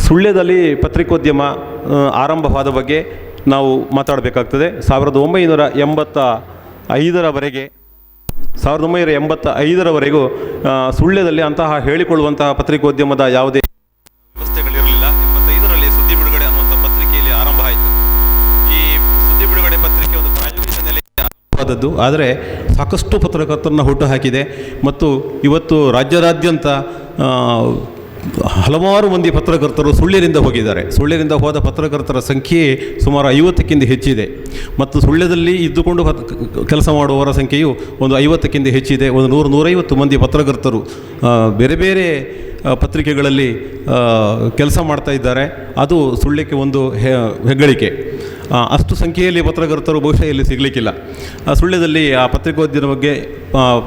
ಸುಳ್ಯದಲ್ಲಿ ಪತ್ರಿಕೋದ್ಯಮ ಆರಂಭವಾದ ಬಗ್ಗೆ ನಾವು ಮಾತಾಡಬೇಕಾಗ್ತದೆ. 1985ರವರೆಗೂ ಸುಳ್ಯದಲ್ಲಿ ಅಂತಹ ಹೇಳಿಕೊಳ್ಳುವಂತಹ ಪತ್ರಿಕೋದ್ಯಮದ ಯಾವುದೇ ವ್ಯವಸ್ಥೆಗಳಿರಲಿಲ್ಲ. 75ರಲ್ಲಿ ಸುದ್ದಿ ಬಿಡುಗಡೆ ಅನ್ನುವಂಥ ಪತ್ರಿಕೆಯಲ್ಲಿ ಆರಂಭ ಆಯಿತು. ಈ ಸುದ್ದಿ ಬಿಡುಗಡೆ ಪತ್ರಿಕೆ ಒಂದು ಪ್ರಾಯೋಗಿಕ ನೆಲೆಯಲ್ಲಿ ಆರಂಭವಾದದ್ದು, ಆದರೆ ಸಾಕಷ್ಟು ಪತ್ರಕರ್ತರನ್ನ ಹುಟ್ಟುಹಾಕಿದೆ ಮತ್ತು ಇವತ್ತು ರಾಜ್ಯದಾದ್ಯಂತ ಹಲವಾರು ಮಂದಿ ಪತ್ರಕರ್ತರು ಸುಳ್ಯದಿಂದ ಹೋಗಿದ್ದಾರೆ. ಸುಳ್ಯದಿಂದ ಹೋದ ಪತ್ರಕರ್ತರ ಸಂಖ್ಯೆ ಸುಮಾರು 50ಕ್ಕಿಂತ ಹೆಚ್ಚಿದೆ ಮತ್ತು ಸುಳ್ಯದಲ್ಲಿ ಇದ್ದುಕೊಂಡು ಕೆಲಸ ಮಾಡುವವರ ಸಂಖ್ಯೆಯು ಒಂದು 50ಕ್ಕಿಂತ ಹೆಚ್ಚಿದೆ. ಒಂದು 100-150 ಮಂದಿ ಪತ್ರಕರ್ತರು ಬೇರೆ ಬೇರೆ ಪತ್ರಿಕೆಗಳಲ್ಲಿ ಕೆಲಸ ಮಾಡ್ತಾ ಇದ್ದಾರೆ. ಅದು ಸುಳ್ಯಕ್ಕೆ ಒಂದು ಹೆಗ್ಗಳಿಕೆ. ಅಷ್ಟು ಸಂಖ್ಯೆಯಲ್ಲಿ ಪತ್ರಕರ್ತರು ಬಹುಶಃ ಇಲ್ಲಿ ಸಿಗಲಿಕ್ಕಿಲ್ಲ. ಸುಳ್ಯದಲ್ಲಿ ಆ ಪತ್ರಿಕೋದ್ಯಮದ ಬಗ್ಗೆ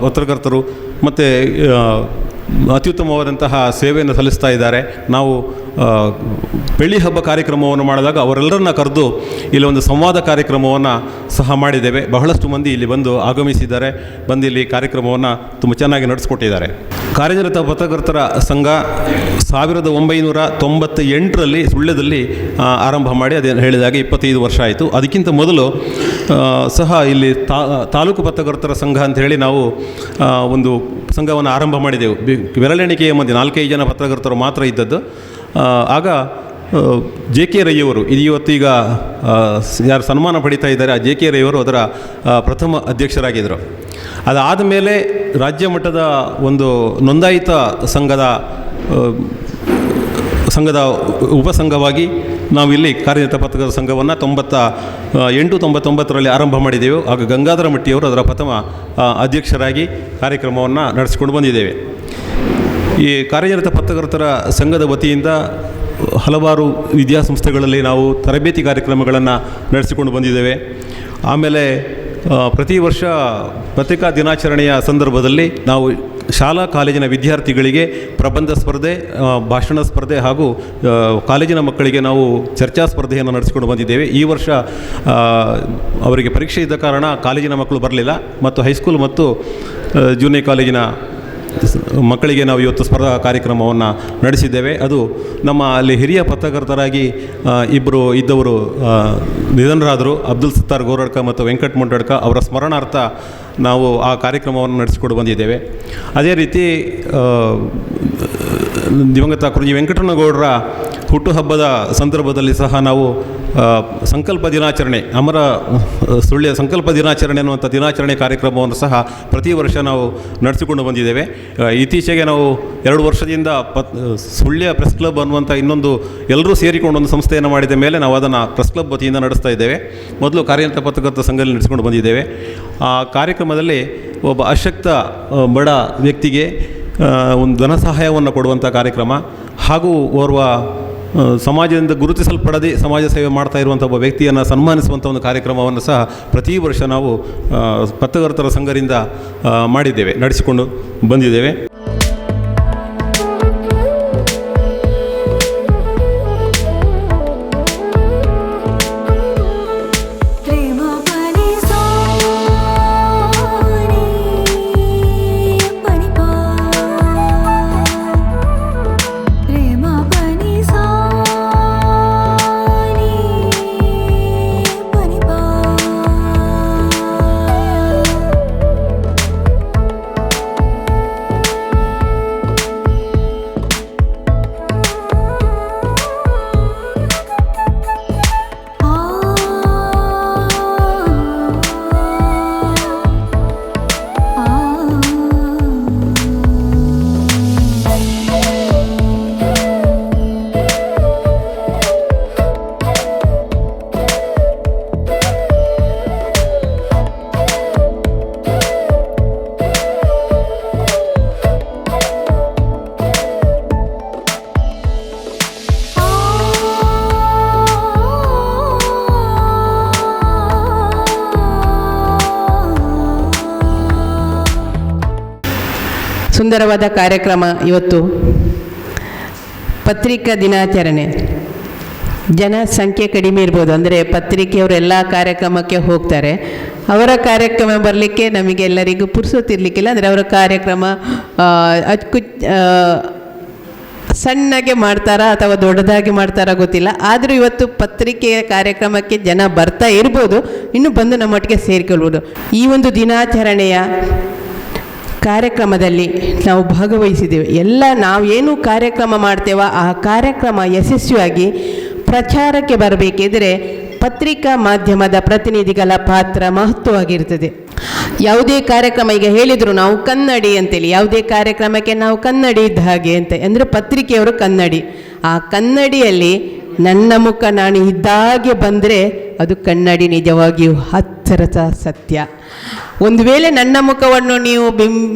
ಪತ್ರಕರ್ತರು ಮತ್ತು ಅತ್ಯುತ್ತಮವಾದಂತಹ ಸೇವೆಯನ್ನು ಸಲ್ಲಿಸ್ತಾ ಇದ್ದಾರೆ. ನಾವು ಬೆಳ್ಳಿ ಹಬ್ಬ ಕಾರ್ಯಕ್ರಮವನ್ನು ಮಾಡಿದಾಗ ಅವರೆಲ್ಲರನ್ನ ಕರೆದು ಇಲ್ಲಿ ಒಂದು ಸಂವಾದ ಕಾರ್ಯಕ್ರಮವನ್ನು ಸಹ ಮಾಡಿದ್ದೇವೆ. ಬಹಳಷ್ಟು ಮಂದಿ ಇಲ್ಲಿ ಬಂದು ಆಗಮಿಸಿದ್ದಾರೆ, ಬಂದು ಇಲ್ಲಿ ಕಾರ್ಯಕ್ರಮವನ್ನು ತುಂಬ ಚೆನ್ನಾಗಿ ನಡೆಸ್ಕೊಟ್ಟಿದ್ದಾರೆ. ಕಾರ್ಯನಿರತ ಪತ್ರಕರ್ತರ ಸಂಘ 1998ರಲ್ಲಿ ಸುಳ್ಯದಲ್ಲಿ ಆರಂಭ ಮಾಡಿ ಅದೇನು ಹೇಳಿದಾಗ 25 ವರ್ಷ ಆಯಿತು. ಅದಕ್ಕಿಂತ ಮೊದಲು ಸಹ ಇಲ್ಲಿ ತಾಲೂಕು ಪತ್ರಕರ್ತರ ಸಂಘ ಅಂತ ಹೇಳಿ ನಾವು ಒಂದು ಸಂಘವನ್ನು ಆರಂಭ ಮಾಡಿದೆವು. ಬೆರಳೆಣಿಕೆಯ ಮಂದಿ 4-5 ಜನ ಪತ್ರಕರ್ತರು ಮಾತ್ರ ಇದ್ದದ್ದು. ಆಗ JK ರೈಯವರು ಇವತ್ತೀಗ ಯಾರು ಸನ್ಮಾನ ಪಡೀತಾ ಇದ್ದಾರೆ, ಆ JK ರೈಯವರು ಅದರ ಪ್ರಥಮ ಅಧ್ಯಕ್ಷರಾಗಿದ್ದರು. ಅದಾದ ಮೇಲೆ ರಾಜ್ಯ ಮಟ್ಟದ ಒಂದು ನೋಂದಾಯಿತ ಸಂಘದ ಉಪಸಂಘವಾಗಿ ನಾವಿಲ್ಲಿ ಕಾರ್ಯನಿರತ ಪತ್ರಕರ್ತರ ಸಂಘವನ್ನು 98-99ರಲ್ಲಿ ಆರಂಭ ಮಾಡಿದ್ದೆವು. ಆಗ ಗಂಗಾಧರ ಮಟ್ಟಿಯವರು ಅದರ ಪ್ರಥಮ ಅಧ್ಯಕ್ಷರಾಗಿ ಕಾರ್ಯಕ್ರಮವನ್ನು ನಡೆಸಿಕೊಂಡು ಬಂದಿದ್ದೇವೆ. ಈ ಕಾರ್ಯನಿರತ ಪತ್ರಕರ್ತರ ಸಂಘದ ವತಿಯಿಂದ ಹಲವಾರು ವಿದ್ಯಾಸಂಸ್ಥೆಗಳಲ್ಲಿ ನಾವು ತರಬೇತಿ ಕಾರ್ಯಕ್ರಮಗಳನ್ನು ನಡೆಸಿಕೊಂಡು ಬಂದಿದ್ದೇವೆ. ಆಮೇಲೆ ಪ್ರತಿ ವರ್ಷ ಪತ್ರಿಕಾ ದಿನಾಚರಣೆಯ ಸಂದರ್ಭದಲ್ಲಿ ನಾವು ಶಾಲಾ ಕಾಲೇಜಿನ ವಿದ್ಯಾರ್ಥಿಗಳಿಗೆ ಪ್ರಬಂಧ ಸ್ಪರ್ಧೆ, ಭಾಷಣ ಸ್ಪರ್ಧೆ ಹಾಗೂ ಕಾಲೇಜಿನ ಮಕ್ಕಳಿಗೆ ನಾವು ಚರ್ಚಾ ಸ್ಪರ್ಧೆಯನ್ನು ನಡೆಸಿಕೊಂಡು ಬಂದಿದ್ದೇವೆ. ಈ ವರ್ಷ ಅವರಿಗೆ ಪರೀಕ್ಷೆ ಇದ್ದ ಕಾರಣ ಕಾಲೇಜಿನ ಮಕ್ಕಳು ಬರಲಿಲ್ಲ ಮತ್ತು ಹೈಸ್ಕೂಲ್ ಮತ್ತು ಜೂನಿಯರ್ ಕಾಲೇಜಿನ ಮಕ್ಕಳಿಗೆ ನಾವು ಇವತ್ತು ಸ್ಪರ್ಧಾ ಕಾರ್ಯಕ್ರಮವನ್ನು ನಡೆಸಿದ್ದೇವೆ. ಅದು ನಮ್ಮ ಅಲ್ಲಿ ಹಿರಿಯ ಪತ್ರಕರ್ತರಾಗಿ ಇಬ್ಬರು ಇದ್ದವರು ನಿಧನರಾದರು, ಅಬ್ದುಲ್ ಸತ್ತಾರ್ ಗೋರಡ್ಕ ಮತ್ತು ವೆಂಕಟ್ ಮುಂಡಡ್ಕ. ಅವರ ಸ್ಮರಣಾರ್ಥ ನಾವು ಆ ಕಾರ್ಯಕ್ರಮವನ್ನು ನಡೆಸಿಕೊಂಡು ಬಂದಿದ್ದೇವೆ. ಅದೇ ರೀತಿ ದಿವಂಗತ ಕುರುಜಿ ವೆಂಕಟರಮಣಗೌಡರ ಹುಟ್ಟುಹಬ್ಬದ ಸಂದರ್ಭದಲ್ಲಿ ಸಹ ನಾವು ಸಂಕಲ್ಪ ದಿನಾಚರಣೆ, ಅಮರ ಸುಳ್ಯ ಸಂಕಲ್ಪ ದಿನಾಚರಣೆ ಅನ್ನುವಂಥ ದಿನಾಚರಣೆ ಕಾರ್ಯಕ್ರಮವನ್ನು ಸಹ ಪ್ರತಿ ವರ್ಷ ನಾವು ನಡೆಸಿಕೊಂಡು ಬಂದಿದ್ದೇವೆ. ಇತ್ತೀಚೆಗೆ ನಾವು 2 ವರ್ಷದಿಂದ ಸುಳ್ಯ ಪ್ರೆಸ್ ಕ್ಲಬ್ ಅನ್ನುವಂಥ ಇನ್ನೊಂದು ಎಲ್ಲರೂ ಸೇರಿಕೊಂಡು ಒಂದು ಸಂಸ್ಥೆಯನ್ನು ಮಾಡಿದ ಮೇಲೆ ನಾವು ಅದನ್ನು ಪ್ರೆಸ್ ಕ್ಲಬ್ ವತಿಯಿಂದ ನಡೆಸ್ತಾ ಇದ್ದೇವೆ. ಮೊದಲು ಕಾರ್ಯನಿರತ ಪತ್ರಕರ್ತರ ಸಂಘದಲ್ಲಿ ನಡೆಸಿಕೊಂಡು ಬಂದಿದ್ದೇವೆ. ಆ ಕಾರ್ಯಕ್ರಮದಲ್ಲಿ ಒಬ್ಬ ಅಶಕ್ತ ಬಡ ವ್ಯಕ್ತಿಗೆ ಒಂದು ಧನ ಸಹಾಯವನ್ನು ಕೊಡುವಂಥ ಕಾರ್ಯಕ್ರಮ ಹಾಗೂ ಓರ್ವ ಸಮಾಜದಿಂದ ಗುರುತಿಸಲ್ಪಡದೆ ಸಮಾಜ ಸೇವೆ ಮಾಡ್ತಾ ಇರುವಂಥ ಒಬ್ಬ ವ್ಯಕ್ತಿಯನ್ನು ಸನ್ಮಾನಿಸುವಂಥ ಒಂದು ಕಾರ್ಯಕ್ರಮವನ್ನು ಸಹ ಪ್ರತಿ ವರ್ಷ ನಾವು ಪತ್ರಕರ್ತರ ಸಂಘದಿಂದ ಮಾಡಿದ್ದೇವೆ, ನಡೆಸಿಕೊಂಡು ಬಂದಿದ್ದೇವೆ. ಸುಂದರವಾದ ಕಾರ್ಯಕ್ರಮ. ಇವತ್ತು ಪತ್ರಿಕಾ ದಿನಾಚರಣೆ. ಜನಸಂಖ್ಯೆ ಕಡಿಮೆ ಇರ್ಬೋದು, ಅಂದರೆ ಪತ್ರಿಕೆಯವರು ಎಲ್ಲ ಕಾರ್ಯಕ್ರಮಕ್ಕೆ ಹೋಗ್ತಾರೆ. ಅವರ ಕಾರ್ಯಕ್ರಮ ಬರಲಿಕ್ಕೆ ನಮಗೆಲ್ಲರಿಗೂ ಪುರ್ಸೊತ್ತಿರಲಿಕ್ಕಿಲ್ಲ. ಅಂದರೆ ಅವರ ಕಾರ್ಯಕ್ರಮ ಸಣ್ಣಗೆ ಮಾಡ್ತಾರಾ ಅಥವಾ ದೊಡ್ಡದಾಗಿ ಮಾಡ್ತಾರಾ ಗೊತ್ತಿಲ್ಲ. ಆದರೂ ಇವತ್ತು ಪತ್ರಿಕೆಯ ಕಾರ್ಯಕ್ರಮಕ್ಕೆ ಜನ ಬರ್ತಾ ಇರ್ಬೋದು, ಇನ್ನು ಬಂದು ನಮ್ಮೊಟ್ಟಿಗೆ ಸೇರಿಕೊಳ್ಬೋದು. ಈ ಒಂದು ದಿನಾಚರಣೆಯ ಕಾರ್ಯಕ್ರಮದಲ್ಲಿ ನಾವು ಭಾಗವಹಿಸಿದ್ದೇವೆ. ಎಲ್ಲ ನಾವು ಏನು ಕಾರ್ಯಕ್ರಮ ಮಾಡ್ತೇವೋ ಆ ಕಾರ್ಯಕ್ರಮ ಯಶಸ್ವಿಯಾಗಿ ಪ್ರಚಾರಕ್ಕೆ ಬರಬೇಕಿದ್ರೆ ಪತ್ರಿಕಾ ಮಾಧ್ಯಮದ ಪ್ರತಿನಿಧಿಗಳ ಪಾತ್ರ ಮಹತ್ವವಾಗಿರ್ತದೆ. ಯಾವುದೇ ಕಾರ್ಯಕ್ರಮ, ಈಗ ಹೇಳಿದರು ನಾವು ಕನ್ನಡಿ ಅಂತೇಳಿ, ಯಾವುದೇ ಕಾರ್ಯಕ್ರಮಕ್ಕೆ ನಾವು ಕನ್ನಡಿ ಇದ್ದ ಹಾಗೆ ಅಂತ, ಅಂದರೆ ಪತ್ರಿಕೆಯವರು ಕನ್ನಡಿ. ಆ ಕನ್ನಡಿಯಲ್ಲಿ ನನ್ನ ಮುಖ ನಾನು ಇದ್ದಾಗೆ ಬಂದರೆ ಅದು ಕನ್ನಡಿ ನಿಜವಾಗಿಯೂ ಹತ್ತಿರದ ಸತ್ಯ. ಒಂದು ವೇಳೆ ನನ್ನ ಮುಖವನ್ನು ನೀವು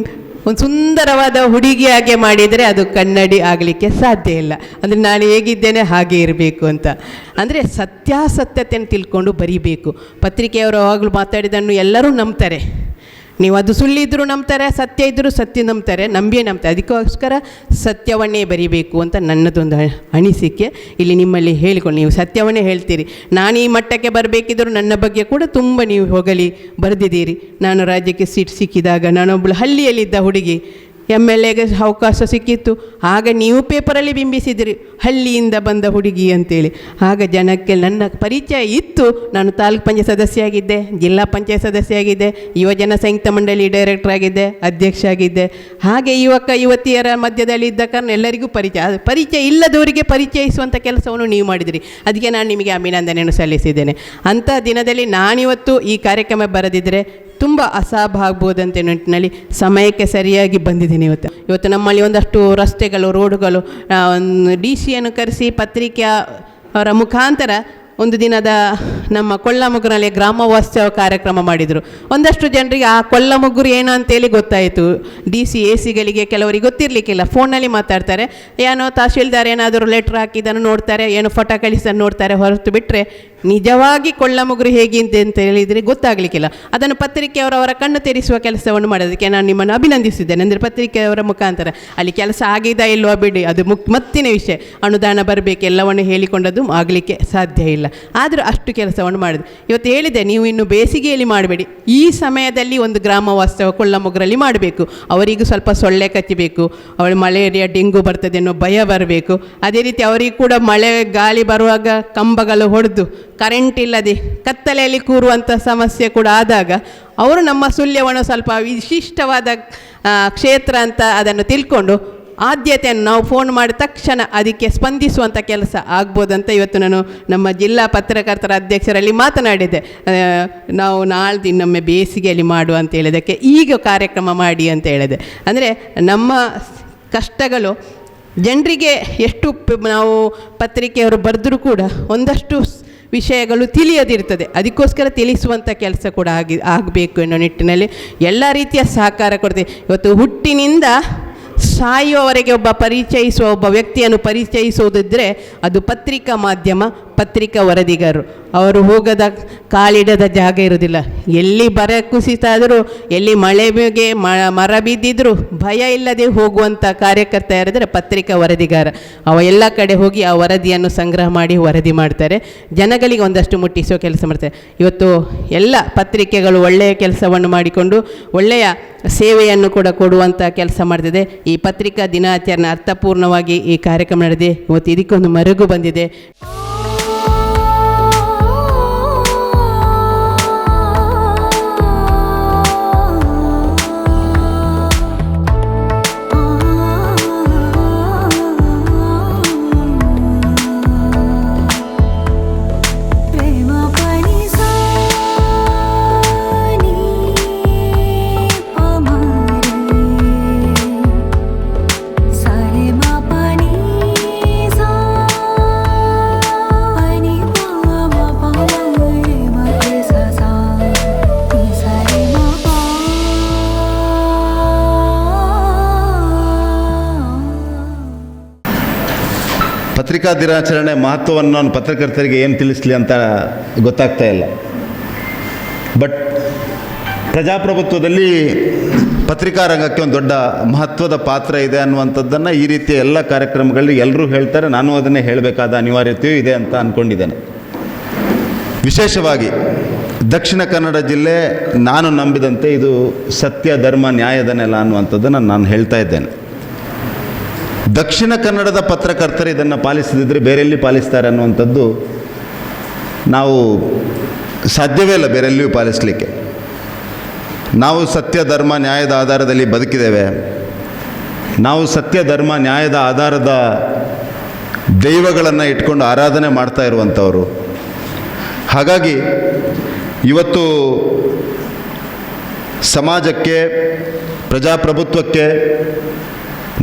ಒಂದು ಸುಂದರವಾದ ಹುಡುಗಿಯಾಗೆ ಮಾಡಿದರೆ ಅದು ಕನ್ನಡಿ ಆಗಲಿಕ್ಕೆ ಸಾಧ್ಯ ಇಲ್ಲ. ಅಂದರೆ ನಾನು ಹೇಗಿದ್ದೇನೆ ಹಾಗೆ ಇರಬೇಕು ಅಂತ. ಅಂದರೆ ಸತ್ಯಾಸತ್ಯತೆಯನ್ನು ತಿಳ್ಕೊಂಡು ಬರೀಬೇಕು. ಪತ್ರಿಕೆಯವರು ಯಾವಾಗಲೂ ಮಾತಾಡಿದನ್ನು ಎಲ್ಲರೂ ನಂಬ್ತಾರೆ. ನೀವು ಅದು ಸುಳ್ಳಿದ್ರೂ ನಂಬ್ತಾರೆ, ಸತ್ಯ ಇದ್ದರೂ ಸತ್ಯ ನಂಬ್ತಾರೆ, ನಂಬಿಯೇ ನಂಬ್ತಾರೆ. ಅದಕ್ಕೋಸ್ಕರ ಸತ್ಯವನ್ನೇ ಬರೀಬೇಕು ಅಂತ ನನ್ನದೊಂದು ಅನಿಸಿಕೆ ಇಲ್ಲಿ ನಿಮ್ಮಲ್ಲಿ ಹೇಳಿಕೊಂಡು, ನೀವು ಸತ್ಯವನ್ನೇ ಹೇಳ್ತೀರಿ. ನಾನು ಈ ಮಟ್ಟಕ್ಕೆ ಬರಬೇಕಿದ್ದರೂ ನನ್ನ ಬಗ್ಗೆ ಕೂಡ ತುಂಬ ನೀವು ಹೊಗಳಿ ಬರೆದಿದ್ದೀರಿ. ನಾನು ರಾಜ್ಯಕ್ಕೆ ಸೀಟ್ ಸಿಕ್ಕಿದಾಗ ನಾನೊಬ್ಬಳು ಹಳ್ಳಿಯಲ್ಲಿದ್ದ ಹುಡುಗಿ, MLAಗೆ ಅವಕಾಶ ಸಿಕ್ಕಿತ್ತು. ಆಗ ನೀವು ಪೇಪರಲ್ಲಿ ಬಿಂಬಿಸಿದಿರಿ ಹಳ್ಳಿಯಿಂದ ಬಂದ ಹುಡುಗಿ ಅಂತೇಳಿ. ಆಗ ಜನಕ್ಕೆ ನನ್ನ ಪರಿಚಯ ಇತ್ತು. ನಾನು ತಾಲೂಕು ಪಂಚಾಯತ್ ಸದಸ್ಯ ಆಗಿದ್ದೆ, ಜಿಲ್ಲಾ ಪಂಚಾಯತ್ ಸದಸ್ಯ ಆಗಿದ್ದೆ, ಯುವಜನ ಸಂಯುಕ್ತ ಮಂಡಳಿ ಡೈರೆಕ್ಟರ್ ಆಗಿದ್ದೆ, ಅಧ್ಯಕ್ಷ ಆಗಿದ್ದೆ. ಹಾಗೆ ಯುವತಿಯರ ಮಧ್ಯದಲ್ಲಿ ಇದ್ದ ಕಾರಣ ಎಲ್ಲರಿಗೂ ಪರಿಚಯ ಇಲ್ಲದವರಿಗೆ ಪರಿಚಯಿಸುವಂಥ ಕೆಲಸವನ್ನು ನೀವು ಮಾಡಿದಿರಿ. ಅದಕ್ಕೆ ನಾನು ನಿಮಗೆ ಅಭಿನಂದನೆಯನ್ನು ಸಲ್ಲಿಸಿದ್ದೇನೆ. ಅಂಥ ದಿನದಲ್ಲಿ ನಾನಿವತ್ತು ಈ ಕಾರ್ಯಕ್ರಮ ಬರೆದಿದ್ದರೆ ತುಂಬ ಅಸಾಭ ಆಗ್ಬೋದಂತೆ ನಿಟ್ಟಿನಲ್ಲಿ ಸಮಯಕ್ಕೆ ಸರಿಯಾಗಿ ಬಂದಿದ್ದೀನಿ. ಇವತ್ತು ನಮ್ಮಲ್ಲಿ ಒಂದಷ್ಟು ರಸ್ತೆಗಳು, ರೋಡುಗಳು, DC ಕರೆಸಿ ಪತ್ರಿಕೆಯವರ ಮುಖಾಂತರ ಒಂದು ದಿನದ ನಮ್ಮ ಕೊಳ್ಳಮುಗ್ರಿನಲ್ಲಿ ಗ್ರಾಮ ವಾಸ್ತವ ಕಾರ್ಯಕ್ರಮ ಮಾಡಿದರು. ಒಂದಷ್ಟು ಜನರಿಗೆ ಆ ಕೊಳ್ಳಮುಗ್ರು ಏನು ಅಂತೇಳಿ ಗೊತ್ತಾಯಿತು. DC AC ಕೆಲವರಿಗೆ ಗೊತ್ತಿರಲಿಕ್ಕಿಲ್ಲ. ಫೋನಲ್ಲಿ ಮಾತಾಡ್ತಾರೆ, ಏನೋ ತಹಶೀಲ್ದಾರ್ ಏನಾದರೂ ಲೆಟ್ರ್ ಹಾಕಿದ್ದನ್ನು ನೋಡ್ತಾರೆ, ಏನೋ ಫೋಟೋ ಕಳಿಸೋದು ನೋಡ್ತಾರೆ, ಹೊರತು ಬಿಟ್ಟರೆ ನಿಜವಾಗಿ ಕೊಳ್ಳಮುಗ್ರು ಹೇಗಿದೆ ಅಂತ ಹೇಳಿದರೆ ಗೊತ್ತಾಗಲಿಕ್ಕಿಲ್ಲ. ಅದನ್ನು ಪತ್ರಿಕೆಯವರ ಕಣ್ಣು ತೆರೆಸುವ ಕೆಲಸವನ್ನು ಮಾಡೋದಕ್ಕೆ ನಾನು ನಿಮ್ಮನ್ನು ಅಭಿನಂದಿಸಿದ್ದೇನೆ. ಅಂದರೆ ಪತ್ರಿಕೆಯವರ ಮುಖಾಂತರ ಅಲ್ಲಿ ಕೆಲಸ ಆಗಿದಾ ಇಲ್ವಾ ಬಿಡಿ, ಅದು ಮತ್ತಿನ ವಿಷಯ. ಅನುದಾನ ಬರಬೇಕು, ಎಲ್ಲವನ್ನು ಹೇಳಿಕೊಂಡದ್ದು ಆಗಲಿಕ್ಕೆ ಸಾಧ್ಯ ಇಲ್ಲ. ಆದರೂ ಅಷ್ಟು ಕೆಲಸವನ್ನು ಮಾಡಿದೆ. ಇವತ್ತು ಹೇಳಿದೆ, ನೀವು ಇನ್ನು ಬೇಸಿಗೆಯಲ್ಲಿ ಮಾಡಬೇಡಿ, ಈ ಸಮಯದಲ್ಲಿ ಒಂದು ಗ್ರಾಮ ವಾಸ್ತವ ಕೊಳ್ಳಮುಗ್ರಲ್ಲಿ ಮಾಡಬೇಕು. ಅವರಿಗೂ ಸ್ವಲ್ಪ ಸೊಳ್ಳೆ ಕಚ್ಚಬೇಕು, ಅವಳು ಮಲೇರಿಯಾ ಡೆಂಗು ಬರ್ತದೆ ಅನ್ನೋ ಭಯ ಬರಬೇಕು. ಅದೇ ರೀತಿ ಅವರಿಗೂ ಕೂಡ ಮಳೆ ಗಾಳಿ ಬರುವಾಗ ಕಂಬಗಳು ಹೊಡೆದು ಕರೆಂಟ್ ಇಲ್ಲದೆ ಕತ್ತಲೆಯಲ್ಲಿ ಕೂರುವಂಥ ಸಮಸ್ಯೆ ಕೂಡ ಆದಾಗ ಅವರು ನಮ್ಮ ಸುಳ್ಯವನ್ನು ಸ್ವಲ್ಪ ವಿಶಿಷ್ಟವಾದ ಕ್ಷೇತ್ರ ಅಂತ ಅದನ್ನು ತಿಳ್ಕೊಂಡು ಆದ್ಯತೆಯನ್ನು ನಾವು ಫೋನ್ ಮಾಡಿದ ತಕ್ಷಣ ಅದಕ್ಕೆ ಸ್ಪಂದಿಸುವಂಥ ಕೆಲಸ ಆಗ್ಬೋದಂತ ಇವತ್ತು ನಾನು ನಮ್ಮ ಜಿಲ್ಲಾ ಪತ್ರಕರ್ತರ ಅಧ್ಯಕ್ಷರಲ್ಲಿ ಮಾತನಾಡಿದ್ದೆ. ನಾವು ನಾಳ್ದು ಇನ್ನೊಮ್ಮೆ ಬೇಸಿಗೆಯಲ್ಲಿ ಮಾಡುವ ಅಂತ ಹೇಳಿದ್ದಕ್ಕೆ ಈಗ ಕಾರ್ಯಕ್ರಮ ಮಾಡಿ ಅಂತ ಹೇಳಿದೆ. ಅಂದರೆ ನಮ್ಮ ಕಷ್ಟಗಳು ಜನರಿಗೆ ಎಷ್ಟು ನಾವು ಪತ್ರಿಕೆಯವರು ಬರೆದರೂ ಕೂಡ ಒಂದಷ್ಟು ವಿಷಯಗಳು ತಿಳಿಯದಿರ್ತದೆ. ಅದಕ್ಕೋಸ್ಕರ ತಿಳಿಸುವಂಥ ಕೆಲಸ ಕೂಡ ಆಗಬೇಕು ಅನ್ನೋ ನಿಟ್ಟಿನಲ್ಲಿ ಎಲ್ಲ ರೀತಿಯ ಸಹಕಾರ ಕೊಡ್ತೀವಿ. ಇವತ್ತು ಹುಟ್ಟಿನಿಂದ ಸಾಯುವವರೆಗೆ ಒಬ್ಬ ವ್ಯಕ್ತಿಯನ್ನು ಪರಿಚಯಿಸುವುದಿದ್ದರೆ ಅದು ಪತ್ರಿಕಾ ಮಾಧ್ಯಮ, ಪತ್ರಿಕಾ ವರದಿಗಾರರು. ಅವರು ಹೋಗದ ಕಾಲಿಡದ ಜಾಗ ಇರೋದಿಲ್ಲ. ಎಲ್ಲಿ ಬರ ಕುಸಿತ ಆದರೂ, ಎಲ್ಲಿ ಮಳೆಗೆ ಮರ ಬಿದ್ದಿದ್ದರೂ ಭಯ ಇಲ್ಲದೆ ಹೋಗುವಂಥ ಕಾರ್ಯಕರ್ತ ಯಾರಿದ್ದಾರೆ ಪತ್ರಿಕಾ ವರದಿಗಾರ. ಅವ ಎಲ್ಲ ಕಡೆ ಹೋಗಿ ಆ ವರದಿಯನ್ನು ಸಂಗ್ರಹ ಮಾಡಿ ವರದಿ ಮಾಡ್ತಾರೆ, ಜನಗಳಿಗೆ ಒಂದಷ್ಟು ಮುಟ್ಟಿಸೋ ಕೆಲಸ ಮಾಡ್ತಾರೆ. ಇವತ್ತು ಎಲ್ಲ ಪತ್ರಿಕೆಗಳು ಒಳ್ಳೆಯ ಕೆಲಸವನ್ನು ಮಾಡಿಕೊಂಡು ಒಳ್ಳೆಯ ಸೇವೆಯನ್ನು ಕೂಡ ಕೊಡುವಂಥ ಕೆಲಸ ಮಾಡ್ತಿದೆ. ಈ ಪತ್ರಿಕಾ ದಿನಾಚರಣೆ ಅರ್ಥಪೂರ್ಣವಾಗಿ ಈ ಕಾರ್ಯಕ್ರಮ ನಡೆದಿದೆ. ಇವತ್ತು ಇದಕ್ಕೊಂದು ಮೆರುಗು ಬಂದಿದೆ. ಪತ್ರಿಕಾ ದಿನಾಚರಣೆ ಮಹತ್ವವನ್ನು ನಾನು ಪತ್ರಕರ್ತರಿಗೆ ಏನು ತಿಳಿಸಲಿ ಅಂತ ಗೊತ್ತಾಗ್ತಾ ಇಲ್ಲ. ಬಟ್ ಪ್ರಜಾಪ್ರಭುತ್ವದಲ್ಲಿ ಪತ್ರಿಕಾ ರಂಗಕ್ಕೆ ಒಂದು ದೊಡ್ಡ ಮಹತ್ವದ ಪಾತ್ರ ಇದೆ ಅನ್ನುವಂಥದ್ದನ್ನು ಈ ರೀತಿಯ ಎಲ್ಲ ಕಾರ್ಯಕ್ರಮಗಳಲ್ಲಿ ಎಲ್ಲರೂ ಹೇಳ್ತಾರೆ. ನಾನು ಅದನ್ನೇ ಹೇಳಬೇಕಾದ ಅನಿವಾರ್ಯತೆಯೂ ಇದೆ ಅಂತ ಅಂದ್ಕೊಂಡಿದ್ದೇನೆ. ವಿಶೇಷವಾಗಿ ದಕ್ಷಿಣ ಕನ್ನಡ ಜಿಲ್ಲೆ ನಾನು ನಂಬಿದಂತೆ ಇದು ಸತ್ಯ, ಧರ್ಮ, ನ್ಯಾಯದ ನೆಲ ಅನ್ನುವಂಥದ್ದನ್ನು ನಾನು ಹೇಳ್ತಾ ಇದ್ದೇನೆ. ದಕ್ಷಿಣ ಕನ್ನಡದ ಪತ್ರಕರ್ತರು ಇದನ್ನು ಪಾಲಿಸದಿದ್ದರೆ ಬೇರೆಲ್ಲಿ ಪಾಲಿಸ್ತಾರೆ ಅನ್ನುವಂಥದ್ದು ನಾವು ಸಾಧ್ಯವೇ ಇಲ್ಲ ಬೇರೆಲ್ಲಿಯೂ ಪಾಲಿಸಲಿಕ್ಕೆ. ನಾವು ಸತ್ಯ ಧರ್ಮ ನ್ಯಾಯದ ಆಧಾರದಲ್ಲಿ ಬದುಕಿದ್ದೇವೆ. ನಾವು ಸತ್ಯ ಧರ್ಮ ನ್ಯಾಯದ ಆಧಾರದ ದೈವಗಳನ್ನು ಇಟ್ಕೊಂಡು ಆರಾಧನೆ ಮಾಡ್ತಾ ಇರುವಂಥವರು. ಹಾಗಾಗಿ ಇವತ್ತು ಸಮಾಜಕ್ಕೆ, ಪ್ರಜಾಪ್ರಭುತ್ವಕ್ಕೆ,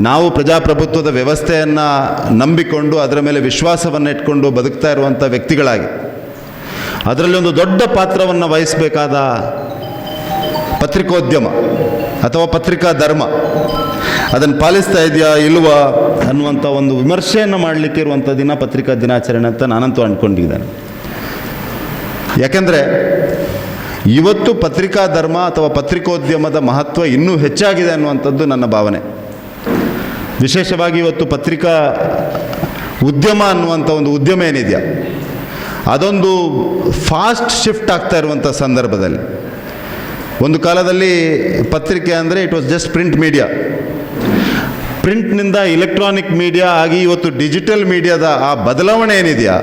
ನಾವು ಪ್ರಜಾಪ್ರಭುತ್ವದ ವ್ಯವಸ್ಥೆಯನ್ನು ನಂಬಿಕೊಂಡು ಅದರ ಮೇಲೆ ವಿಶ್ವಾಸವನ್ನು ಇಟ್ಕೊಂಡು ಬದುಕ್ತಾ ಇರುವಂಥ ವ್ಯಕ್ತಿಗಳಾಗಿ ಅದರಲ್ಲಿ ಒಂದು ದೊಡ್ಡ ಪಾತ್ರವನ್ನು ವಹಿಸಬೇಕಾದ ಪತ್ರಿಕೋದ್ಯಮ ಅಥವಾ ಪತ್ರಿಕಾ ಧರ್ಮ ಅದನ್ನು ಪಾಲಿಸ್ತಾ ಇದೆಯಾ ಇಲ್ವಾ ಅನ್ನುವಂಥ ಒಂದು ವಿಮರ್ಶೆಯನ್ನು ಮಾಡಲಿಕ್ಕೆ ಇರುವಂಥ ದಿನ ಪತ್ರಿಕಾ ದಿನಾಚರಣೆ ಅಂತ ನಾನಂತೂ ಅಂದ್ಕೊಂಡಿದ್ದೇನೆ. ಯಾಕೆಂದರೆ ಇವತ್ತು ಪತ್ರಿಕಾ ಧರ್ಮ ಅಥವಾ ಪತ್ರಿಕೋದ್ಯಮದ ಮಹತ್ವ ಇನ್ನೂ ಹೆಚ್ಚಾಗಿದೆ ಅನ್ನುವಂಥದ್ದು ನನ್ನ ಭಾವನೆ. ವಿಶೇಷವಾಗಿ ಇವತ್ತು ಪತ್ರಿಕಾ ಉದ್ಯಮ ಅನ್ನುವಂಥ ಒಂದು ಉದ್ಯಮ ಏನಿದೆಯಾ ಅದೊಂದು ಫಾಸ್ಟ್ ಶಿಫ್ಟ್ ಆಗ್ತಾ ಇರುವಂಥ ಸಂದರ್ಭದಲ್ಲಿ, ಒಂದು ಕಾಲದಲ್ಲಿ ಪತ್ರಿಕೆ ಅಂದರೆ it was just print media, ಪ್ರಿಂಟ್ನಿಂದ ಇಲೆಕ್ಟ್ರಾನಿಕ್ ಮೀಡಿಯಾ ಆಗಿ ಇವತ್ತು ಡಿಜಿಟಲ್ ಮೀಡಿಯಾದ ಆ ಬದಲಾವಣೆ ಏನಿದೆಯಾ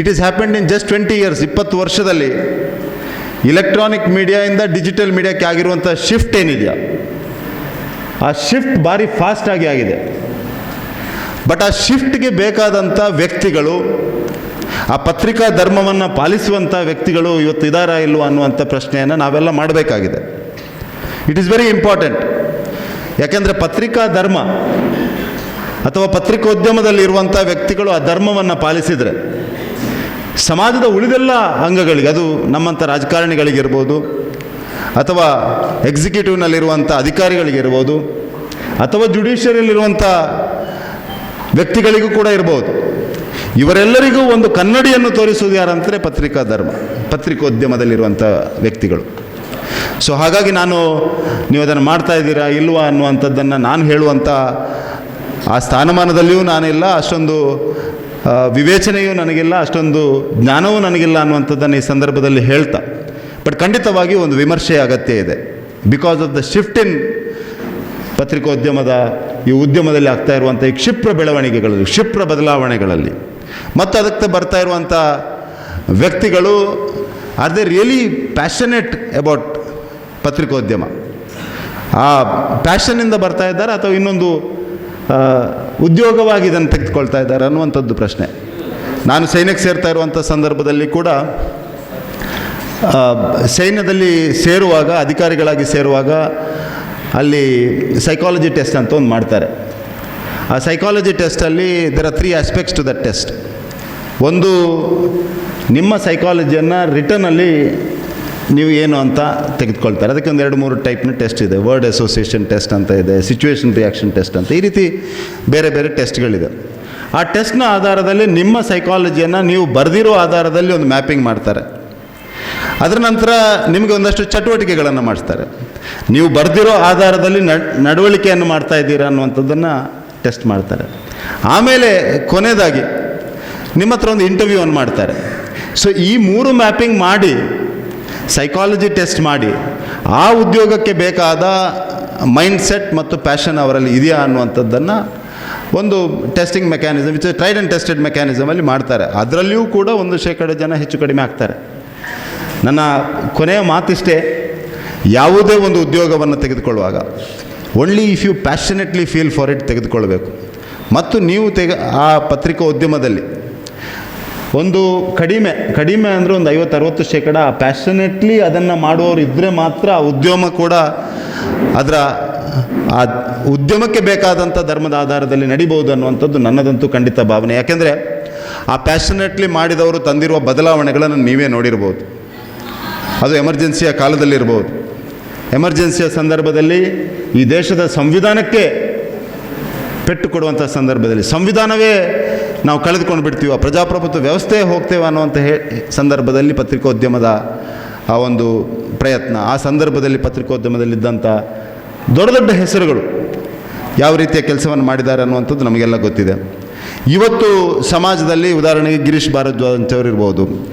it is happened in just 20 years, 20 ವರ್ಷದಲ್ಲಿ ಇಲೆಕ್ಟ್ರಾನಿಕ್ ಮೀಡಿಯಾಯಿಂದ ಡಿಜಿಟಲ್ ಮೀಡಿಯಾಕ್ಕೆ ಆಗಿರುವಂಥ ಶಿಫ್ಟ್ ಏನಿದೆಯಾ ಆ ಶಿಫ್ಟ್ ಭಾರಿ ಫಾಸ್ಟಾಗಿ ಆಗಿದೆ. ಬಟ್ ಆ ಶಿಫ್ಟ್ಗೆ ಬೇಕಾದಂಥ ವ್ಯಕ್ತಿಗಳು, ಆ ಪತ್ರಿಕಾ ಧರ್ಮವನ್ನು ಪಾಲಿಸುವಂಥ ವ್ಯಕ್ತಿಗಳು ಇವತ್ತು ಇದ್ದಾರಾ ಇಲ್ವಾ ಅನ್ನುವಂಥ ಪ್ರಶ್ನೆಯನ್ನು ನಾವೆಲ್ಲ ಮಾಡಬೇಕಾಗಿದೆ. It is very important. ಯಾಕೆಂದರೆ ಪತ್ರಿಕಾ ಧರ್ಮ ಅಥವಾ ಪತ್ರಿಕೋದ್ಯಮದಲ್ಲಿರುವಂಥ ವ್ಯಕ್ತಿಗಳು ಆ ಧರ್ಮವನ್ನು ಪಾಲಿಸಿದರೆ ಸಮಾಜದ ಉಳಿದೆಲ್ಲ ಅಂಗಗಳಿಗೆ, ಅದು ನಮ್ಮಂಥ ರಾಜಕಾರಣಿಗಳಿಗಿರ್ಬೋದು ಅಥವಾ ಎಕ್ಸಿಕ್ಯೂಟಿವ್ನಲ್ಲಿರುವಂಥ ಅಧಿಕಾರಿಗಳಿಗಿರ್ಬೋದು ಅಥವಾ ಜುಡಿಷಿಯರಿಯಲ್ಲಿರುವಂಥ ವ್ಯಕ್ತಿಗಳಿಗೂ ಕೂಡ ಇರ್ಬೋದು, ಇವರೆಲ್ಲರಿಗೂ ಒಂದು ಕನ್ನಡಿಯನ್ನು ತೋರಿಸುವುದು ಯಾರಂದರೆ ಪತ್ರಿಕಾ ಧರ್ಮ, ಪತ್ರಿಕೋದ್ಯಮದಲ್ಲಿರುವಂಥ ವ್ಯಕ್ತಿಗಳು. ಸೊ ಹಾಗಾಗಿ ನೀವು ಅದನ್ನು ಮಾಡ್ತಾ ಇದ್ದೀರಾ ಇಲ್ವಾ ಅನ್ನುವಂಥದ್ದನ್ನು ನಾನು ಹೇಳುವಂಥ ಆ ಸ್ಥಾನಮಾನದಲ್ಲಿಯೂ ನಾನಿಲ್ಲ, ಅಷ್ಟೊಂದು ವಿವೇಚನೆಯೂ ನನಗಿಲ್ಲ, ಅಷ್ಟೊಂದು ಜ್ಞಾನವೂ ನನಗಿಲ್ಲ ಅನ್ನುವಂಥದ್ದನ್ನು ಈ ಸಂದರ್ಭದಲ್ಲಿ ಹೇಳ್ತಾ, ಬಟ್ ಖಂಡಿತವಾಗಿ ಒಂದು ವಿಮರ್ಶೆಯ ಅಗತ್ಯ ಇದೆ. Because of the shift in ಪತ್ರಿಕೋದ್ಯಮದ ಈ ಉದ್ಯಮದಲ್ಲಿ ಆಗ್ತಾ ಇರುವಂಥ ಈ ಕ್ಷಿಪ್ರ ಬೆಳವಣಿಗೆಗಳಲ್ಲಿ, ಕ್ಷಿಪ್ರ ಬದಲಾವಣೆಗಳಲ್ಲಿ ಮತ್ತು ಅದಕ್ಕೆ ಬರ್ತಾ ಇರುವಂಥ ವ್ಯಕ್ತಿಗಳು are they really passionate about ಪತ್ರಿಕೋದ್ಯಮ, ಆ ಪ್ಯಾಷನ್ನಿಂದ ಬರ್ತಾ ಇದ್ದಾರೆ ಅಥವಾ ಇನ್ನೊಂದು ಉದ್ಯೋಗವಾಗಿ ಇದನ್ನು ತೆಗೆದುಕೊಳ್ತಾ ಇದ್ದಾರೆ ಅನ್ನುವಂಥದ್ದು ಪ್ರಶ್ನೆ. ನಾನು ಸೈನ್ಯಕ್ಕೆ ಸೇರ್ತಾ ಇರುವಂಥ ಸಂದರ್ಭದಲ್ಲಿ ಕೂಡ ಸೈನ್ಯದಲ್ಲಿ ಸೇರುವಾಗ, ಅಧಿಕಾರಿಗಳಾಗಿ ಸೇರುವಾಗ ಅಲ್ಲಿ ಸೈಕಾಲಜಿ ಟೆಸ್ಟ್ ಅಂತ ಒಂದು ಮಾಡ್ತಾರೆ. ಆ ಸೈಕಾಲಜಿ ಟೆಸ್ಟಲ್ಲಿ there are 3 aspects to that test. ಒಂದು, ನಿಮ್ಮ ಸೈಕಾಲಜಿಯನ್ನು ರಿಟರ್ನಲ್ಲಿ ನೀವು ಏನು ಅಂತ ತೆಗೆದುಕೊಳ್ತಾರೆ. ಅದಕ್ಕೆ ಒಂದು 2-3 ಟೈಪ್ನ ಟೆಸ್ಟ್ ಇದೆ. ವರ್ಡ್ ಅಸೋಸಿಯೇಷನ್ ಟೆಸ್ಟ್ ಅಂತ ಇದೆ, ಸಿಚುವೇಷನ್ ರಿಯಾಕ್ಷನ್ ಟೆಸ್ಟ್ ಅಂತ, ಈ ರೀತಿ ಬೇರೆ ಬೇರೆ ಟೆಸ್ಟ್ಗಳಿದೆ. ಆ ಟೆಸ್ಟ್ನ ಆಧಾರದಲ್ಲಿ ನಿಮ್ಮ ಸೈಕಾಲಜಿಯನ್ನು ನೀವು ಬರೆದಿರೋ ಆಧಾರದಲ್ಲಿ ಒಂದು ಮ್ಯಾಪಿಂಗ್ ಮಾಡ್ತಾರೆ. ಅದರ ನಂತರ ನಿಮಗೆ ಒಂದಷ್ಟು ಚಟುವಟಿಕೆಗಳನ್ನು ಮಾಡಿಸ್ತಾರೆ. ನೀವು ಬರೆದಿರೋ ಆಧಾರದಲ್ಲಿ ನಡವಳಿಕೆಯನ್ನು ಮಾಡ್ತಾ ಇದ್ದೀರಾ ಅನ್ನುವಂಥದ್ದನ್ನು ಟೆಸ್ಟ್ ಮಾಡ್ತಾರೆ. ಆಮೇಲೆ ಕೊನೆಯದಾಗಿ ನಿಮ್ಮ ಹತ್ರ ಒಂದು ಇಂಟರ್ವ್ಯೂವನ್ನು ಮಾಡ್ತಾರೆ. ಸೊ ಈ 3 ಮ್ಯಾಪಿಂಗ್ ಮಾಡಿ, ಸೈಕಾಲಜಿ ಟೆಸ್ಟ್ ಮಾಡಿ, ಆ ಉದ್ಯೋಗಕ್ಕೆ ಬೇಕಾದ ಮೈಂಡ್ಸೆಟ್ ಮತ್ತು ಪ್ಯಾಷನ್ ಅವರಲ್ಲಿ ಇದೆಯಾ ಅನ್ನುವಂಥದ್ದನ್ನು ಒಂದು testing mechanism, which tried and tested ಮೆಕ್ಯಾನಿಸಮಲ್ಲಿ ಮಾಡ್ತಾರೆ. ಅದರಲ್ಲಿಯೂ ಕೂಡ 1% ಜನ ಹೆಚ್ಚು ಕಡಿಮೆ ಆಗ್ತಾರೆ. ನನ್ನ ಕೊನೆಯ ಮಾತಿಷ್ಟೇ, ಯಾವುದೇ ಒಂದು ಉದ್ಯೋಗವನ್ನು ತೆಗೆದುಕೊಳ್ಳುವಾಗ only if you passionately feel for it ತೆಗೆದುಕೊಳ್ಬೇಕು. ಮತ್ತು ನೀವು ಆ ಪತ್ರಿಕಾ ಉದ್ಯಮದಲ್ಲಿ ಒಂದು ಕಡಿಮೆ ಅಂದರೆ ಒಂದು 50-60% ಪ್ಯಾಷನೆಟ್ಲಿ ಅದನ್ನು ಮಾಡುವವರು ಇದ್ದರೆ ಮಾತ್ರ ಆ ಉದ್ಯಮ ಕೂಡ ಅದರ ಆ ಉದ್ಯಮಕ್ಕೆ ಬೇಕಾದಂಥ ಧರ್ಮದ ಆಧಾರದಲ್ಲಿ ನಡಿಬೋದು ಅನ್ನುವಂಥದ್ದು ನನ್ನದಂತೂ ಖಂಡಿತ ಭಾವನೆ. ಯಾಕೆಂದರೆ ಆ ಪ್ಯಾಷನೆಟ್ಲಿ ಮಾಡಿದವರು ತಂದಿರುವ ಬದಲಾವಣೆಗಳನ್ನು ನೀವೇ ನೋಡಿರ್ಬೋದು. ಅದು ಎಮರ್ಜೆನ್ಸಿಯ ಕಾಲದಲ್ಲಿರ್ಬೋದು. ಎಮರ್ಜೆನ್ಸಿಯ ಸಂದರ್ಭದಲ್ಲಿ ಈ ದೇಶದ ಸಂವಿಧಾನಕ್ಕೆ ಪೆಟ್ಟು ಕೊಡುವಂಥ ಸಂದರ್ಭದಲ್ಲಿ, ಸಂವಿಧಾನವೇ ನಾವು ಕಳೆದುಕೊಂಡು ಬಿಡ್ತೀವ, ಪ್ರಜಾಪ್ರಭುತ್ವ ವ್ಯವಸ್ಥೆ ಹೋಗ್ತೇವೆ ಅನ್ನುವಂಥ ಸಂದರ್ಭದಲ್ಲಿ ಪತ್ರಿಕೋದ್ಯಮದ ಆ ಒಂದು ಪ್ರಯತ್ನ, ಆ ಸಂದರ್ಭದಲ್ಲಿ ಪತ್ರಿಕೋದ್ಯಮದಲ್ಲಿದ್ದಂಥ ದೊಡ್ಡ ದೊಡ್ಡ ಹೆಸರುಗಳು ಯಾವ ರೀತಿಯ ಕೆಲಸವನ್ನು ಮಾಡಿದ್ದಾರೆ ಅನ್ನುವಂಥದ್ದು ನಮಗೆಲ್ಲ ಗೊತ್ತಿದೆ. ಇವತ್ತು ಸಮಾಜದಲ್ಲಿ ಉದಾಹರಣೆಗೆ ಗಿರೀಶ್ ಭಾರದ್ವಾಜ್ ಅಂತವ್ರು ಇರ್ಬೋದು,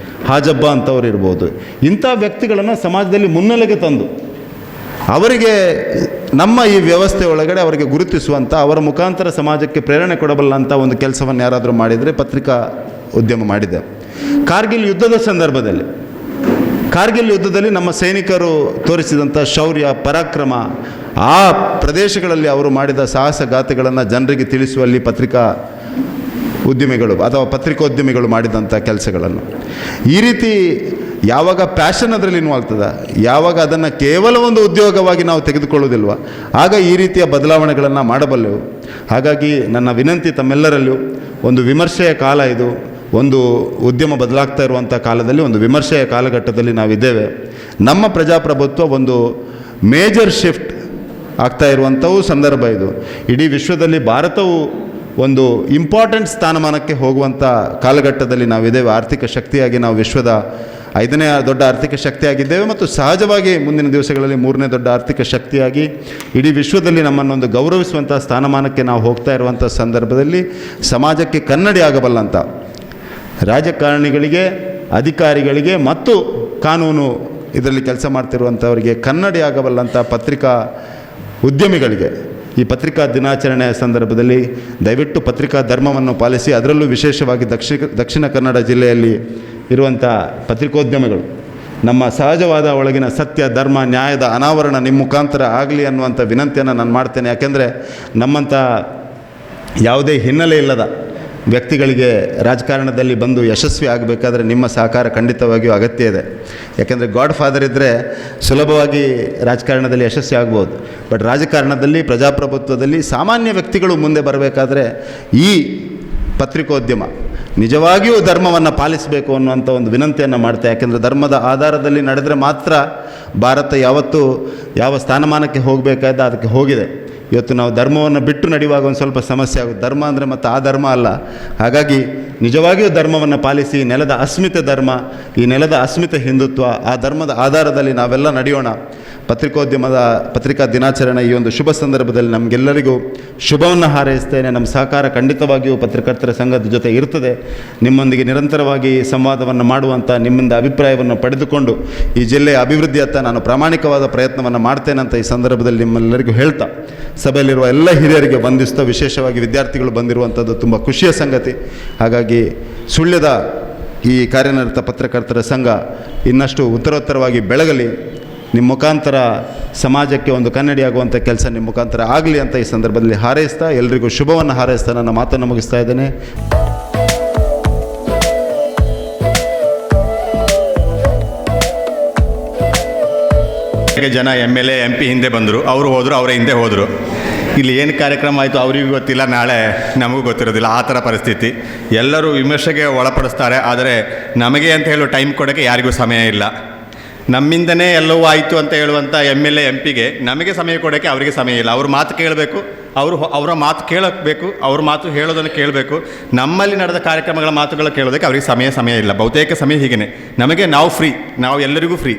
ಹಾಜಬ್ಬ ಅಂತವ್ರು ಇರ್ಬೋದು, ಇಂಥ ವ್ಯಕ್ತಿಗಳನ್ನು ಸಮಾಜದಲ್ಲಿ ಮುನ್ನೆಲೆಗೆ ತಂದು ಅವರಿಗೆ ನಮ್ಮ ಈ ವ್ಯವಸ್ಥೆ ಒಳಗಡೆ ಅವರಿಗೆ ಗುರುತಿಸುವಂಥ, ಅವರ ಮುಖಾಂತರ ಸಮಾಜಕ್ಕೆ ಪ್ರೇರಣೆ ಕೊಡಬಲ್ಲಂಥ ಒಂದು ಕೆಲಸವನ್ನು ಯಾರಾದರೂ ಮಾಡಿದರೆ ಪತ್ರಿಕಾ ಉದ್ಯಮ ಮಾಡಿದೆ. ಕಾರ್ಗಿಲ್ ಯುದ್ಧದ ಸಂದರ್ಭದಲ್ಲಿ, ಕಾರ್ಗಿಲ್ ಯುದ್ಧದಲ್ಲಿ ನಮ್ಮ ಸೈನಿಕರು ತೋರಿಸಿದಂಥ ಶೌರ್ಯ, ಪರಾಕ್ರಮ, ಆ ಪ್ರದೇಶಗಳಲ್ಲಿ ಅವರು ಮಾಡಿದ ಸಾಹಸಗಾಥೆಗಳನ್ನು ಜನರಿಗೆ ತಿಳಿಸುವಲ್ಲಿ ಪತ್ರಿಕಾ ಉದ್ಯಮಿಗಳು ಅಥವಾ ಪತ್ರಿಕೋದ್ಯಮಿಗಳು ಮಾಡಿದಂಥ ಕೆಲಸಗಳನ್ನು, ಈ ರೀತಿ ಯಾವಾಗ ಪ್ಯಾಷನ್ ಅದರಲ್ಲಿ ಆಗ್ತದೆ, ಯಾವಾಗ ಅದನ್ನು ಕೇವಲ ಒಂದು ಉದ್ಯೋಗವಾಗಿ ನಾವು ತೆಗೆದುಕೊಳ್ಳೋದಿಲ್ವ, ಆಗ ಈ ರೀತಿಯ ಬದಲಾವಣೆಗಳನ್ನು ಮಾಡಬಲ್ಲೆವು. ಹಾಗಾಗಿ ನನ್ನ ವಿನಂತಿ ತಮ್ಮೆಲ್ಲರಲ್ಲೂ, ಒಂದು ವಿಮರ್ಶೆಯ ಕಾಲ ಇದು, ಒಂದು ಉದ್ಯಮ ಬದಲಾಗ್ತಾ ಇರುವಂಥ ಕಾಲದಲ್ಲಿ, ಒಂದು ವಿಮರ್ಶೆಯ ಕಾಲಘಟ್ಟದಲ್ಲಿ ನಾವಿದ್ದೇವೆ. ನಮ್ಮ ಪ್ರಜಾಪ್ರಭುತ್ವ ಒಂದು ಮೇಜರ್ ಶಿಫ್ಟ್ ಆಗ್ತಾ ಇರುವಂಥವು ಸಂದರ್ಭ ಇದು. ಇಡೀ ವಿಶ್ವದಲ್ಲಿ ಭಾರತವು ಒಂದು ಇಂಪಾರ್ಟೆಂಟ್ ಸ್ಥಾನಮಾನಕ್ಕೆ ಹೋಗುವಂಥ ಕಾಲಘಟ್ಟದಲ್ಲಿ ನಾವಿದ್ದೇವೆ. ಆರ್ಥಿಕ ಶಕ್ತಿಯಾಗಿ ನಾವು ವಿಶ್ವದ 5ನೇ ದೊಡ್ಡ ಆರ್ಥಿಕ ಶಕ್ತಿಯಾಗಿದ್ದೇವೆ ಮತ್ತು ಸಹಜವಾಗಿ ಮುಂದಿನ ದಿವಸಗಳಲ್ಲಿ 3ನೇ ದೊಡ್ಡ ಆರ್ಥಿಕ ಶಕ್ತಿಯಾಗಿ ಇಡೀ ವಿಶ್ವದಲ್ಲಿ ನಮ್ಮನ್ನೊಂದು ಗೌರವಿಸುವಂಥ ಸ್ಥಾನಮಾನಕ್ಕೆ ನಾವು ಹೋಗ್ತಾ ಇರುವಂಥ ಸಂದರ್ಭದಲ್ಲಿ ಸಮಾಜಕ್ಕೆ ಕನ್ನಡಿ ಆಗಬಲ್ಲಂಥ ರಾಜಕಾರಣಿಗಳಿಗೆ, ಅಧಿಕಾರಿಗಳಿಗೆ ಮತ್ತು ಕಾನೂನು ಇದರಲ್ಲಿ ಕೆಲಸ ಮಾಡ್ತಿರುವಂಥವರಿಗೆ ಕನ್ನಡಿ ಆಗಬಲ್ಲಂಥ ಪತ್ರಿಕಾ ಉದ್ಯಮಿಗಳಿಗೆ ಈ ಪತ್ರಿಕಾ ದಿನಾಚರಣೆಯ ಸಂದರ್ಭದಲ್ಲಿ ದಯವಿಟ್ಟು ಪತ್ರಿಕಾ ಧರ್ಮವನ್ನು ಪಾಲಿಸಿ, ಅದರಲ್ಲೂ ವಿಶೇಷವಾಗಿ ದಕ್ಷಿಣ ಕನ್ನಡ ಜಿಲ್ಲೆಯಲ್ಲಿ ಇರುವಂಥ ಪತ್ರಿಕೋದ್ಯಮಿಗಳು ನಮ್ಮ ಸಹಜವಾದ ಒಳಗಿನ ಸತ್ಯ, ಧರ್ಮ, ನ್ಯಾಯದ ಅನಾವರಣ ನಿಮ್ಮ ಮುಖಾಂತರ ಆಗಲಿ ಅನ್ನುವಂಥ ವಿನಂತಿಯನ್ನು ನಾನು ಮಾಡ್ತೇನೆ. ಯಾಕೆಂದರೆ ನಮ್ಮಂಥ ಯಾವುದೇ ಹಿನ್ನೆಲೆ ಇಲ್ಲದ ವ್ಯಕ್ತಿಗಳಿಗೆ ರಾಜಕಾರಣದಲ್ಲಿ ಬಂದು ಯಶಸ್ವಿ ಆಗಬೇಕಾದ್ರೆ ನಿಮ್ಮ ಸಹಕಾರ ಖಂಡಿತವಾಗಿಯೂ ಅಗತ್ಯ ಇದೆ. ಯಾಕೆಂದರೆ ಗಾಡ್ ಫಾದರ್ ಇದ್ದರೆ ಸುಲಭವಾಗಿ ರಾಜಕಾರಣದಲ್ಲಿ ಯಶಸ್ವಿ ಆಗ್ಬೋದು, ಬಟ್ ರಾಜಕಾರಣದಲ್ಲಿ, ಪ್ರಜಾಪ್ರಭುತ್ವದಲ್ಲಿ ಸಾಮಾನ್ಯ ವ್ಯಕ್ತಿಗಳು ಮುಂದೆ ಬರಬೇಕಾದ್ರೆ ಈ ಪತ್ರಿಕೋದ್ಯಮ ನಿಜವಾಗಿಯೂ ಧರ್ಮವನ್ನು ಪಾಲಿಸಬೇಕು ಅನ್ನುವಂಥ ಒಂದು ವಿನಂತಿಯನ್ನು ಮಾಡ್ತೆ. ಯಾಕೆಂದರೆ ಧರ್ಮದ ಆಧಾರದಲ್ಲಿ ನಡೆದರೆ ಮಾತ್ರ ಭಾರತ ಯಾವತ್ತೂ ಯಾವ ಸ್ಥಾನಮಾನಕ್ಕೆ ಹೋಗಬೇಕಾದ ಅದಕ್ಕೆ ಹೋಗಿದೆ. ಇವತ್ತು ನಾವು ಧರ್ಮವನ್ನು ಬಿಟ್ಟು ನಡೆಯುವಾಗ ಒಂದು ಸ್ವಲ್ಪ ಸಮಸ್ಯೆ ಆಗುತ್ತೆ. ಧರ್ಮ ಅಂದರೆ ಮತ್ತು ಆ ಧರ್ಮ ಅಲ್ಲ. ಹಾಗಾಗಿ ನಿಜವಾಗಿಯೂ ಧರ್ಮವನ್ನು ಪಾಲಿಸಿ, ನೆಲದ ಅಸ್ಮಿತೆ ಧರ್ಮ, ಈ ನೆಲದ ಅಸ್ಮಿತೆ ಹಿಂದುತ್ವ, ಆ ಧರ್ಮದ ಆಧಾರದಲ್ಲಿ ನಾವೆಲ್ಲ ನಡೆಯೋಣ. ಪತ್ರಿಕಾ ದಿನಾಚರಣೆ ಈ ಒಂದು ಶುಭ ಸಂದರ್ಭದಲ್ಲಿ ನಮಗೆಲ್ಲರಿಗೂ ಶುಭವನ್ನು ಹಾರೈಸ್ತೇನೆ. ನಮ್ಮ ಸಹಕಾರ ಖಂಡಿತವಾಗಿಯೂ ಪತ್ರಕರ್ತರ ಸಂಘದ ಜೊತೆ ಇರ್ತದೆ. ನಿಮ್ಮೊಂದಿಗೆ ನಿರಂತರವಾಗಿ ಸಂವಾದವನ್ನು ಮಾಡುವಂಥ, ನಿಮ್ಮಿಂದ ಅಭಿಪ್ರಾಯವನ್ನು ಪಡೆದುಕೊಂಡು ಈ ಜಿಲ್ಲೆಯ ಅಭಿವೃದ್ಧಿಯತ್ತ ನಾನು ಪ್ರಾಮಾಣಿಕವಾದ ಪ್ರಯತ್ನವನ್ನು ಮಾಡ್ತೇನೆ ಅಂತ ಈ ಸಂದರ್ಭದಲ್ಲಿ ನಿಮ್ಮೆಲ್ಲರಿಗೂ ಹೇಳ್ತಾ, ಸಭೆಯಲ್ಲಿರುವ ಎಲ್ಲ ಹಿರಿಯರಿಗೆ ವಂದಿಸ್ತಾ, ವಿಶೇಷವಾಗಿ ವಿದ್ಯಾರ್ಥಿಗಳು ಬಂದಿರುವಂಥದ್ದು ತುಂಬ ಖುಷಿಯ ಸಂಗತಿ. ಹಾಗಾಗಿ ಸುಳ್ಯದ ಈ ಕಾರ್ಯನಿರತ ಪತ್ರಕರ್ತರ ಸಂಘ ಇನ್ನಷ್ಟು ಉತ್ತರೋತ್ತರವಾಗಿ ಬೆಳಗಲಿ, ನಿಮ್ಮ ಮುಖಾಂತರ ಸಮಾಜಕ್ಕೆ ಒಂದು ಕನ್ನಡಿಯಾಗುವಂಥ ಕೆಲಸ ನಿಮ್ಮ ಮುಖಾಂತರ ಆಗಲಿ ಅಂತ ಈ ಸಂದರ್ಭದಲ್ಲಿ ಹಾರೈಸ್ತಾ, ಎಲ್ರಿಗೂ ಶುಭವನ್ನು ಹಾರೈಸ್ತಾ ನನ್ನ ಮಾತನ್ನು ಮುಗಿಸ್ತಾ ಇದ್ದೇನೆ. ಜನ MLA MP ಹಿಂದೆ ಬಂದರು, ಅವರು ಹೋದರು, ಅವರೇ ಹಿಂದೆ ಹೋದರು. ಇಲ್ಲಿ ಏನು ಕಾರ್ಯಕ್ರಮ ಆಯಿತು ಅವರಿಗೂ ಗೊತ್ತಿಲ್ಲ, ನಾಳೆ ನಮಗೂ ಗೊತ್ತಿರೋದಿಲ್ಲ. ಆ ಥರ ಪರಿಸ್ಥಿತಿ. ಎಲ್ಲರೂ ವಿಮರ್ಶೆಗೆ ಒಳಪಡಿಸ್ತಾರೆ, ಆದರೆ ನಮಗೆ ಅಂತ ಹೇಳೋ ಟೈಮ್ ಕೊಡೋಕ್ಕೆ ಯಾರಿಗೂ ಸಮಯ ಇಲ್ಲ. ನಮ್ಮಿಂದನೇ ಎಲ್ಲವೂ ಆಯಿತು ಅಂತ ಹೇಳುವಂಥ MLA MPಗೆ ನಮಗೆ ಸಮಯ ಕೊಡೋಕ್ಕೆ ಅವರಿಗೆ ಸಮಯ ಇಲ್ಲ. ಅವ್ರ ಮಾತು ಕೇಳಬೇಕು, ಅವರ ಮಾತು ಕೇಳಬೇಕು, ಅವ್ರ ಮಾತು ಹೇಳೋದನ್ನು ಕೇಳಬೇಕು. ನಮ್ಮಲ್ಲಿ ನಡೆದ ಕಾರ್ಯಕ್ರಮಗಳ ಮಾತುಗಳು ಕೇಳೋದಕ್ಕೆ ಅವರಿಗೆ ಸಮಯ ಇಲ್ಲ. ಬಹುತೇಕ ಸಮಯ ಹೀಗೇ. ನಮಗೆ ನಾವು ಫ್ರೀ, ನಾವು ಎಲ್ಲರಿಗೂ ಫ್ರೀ.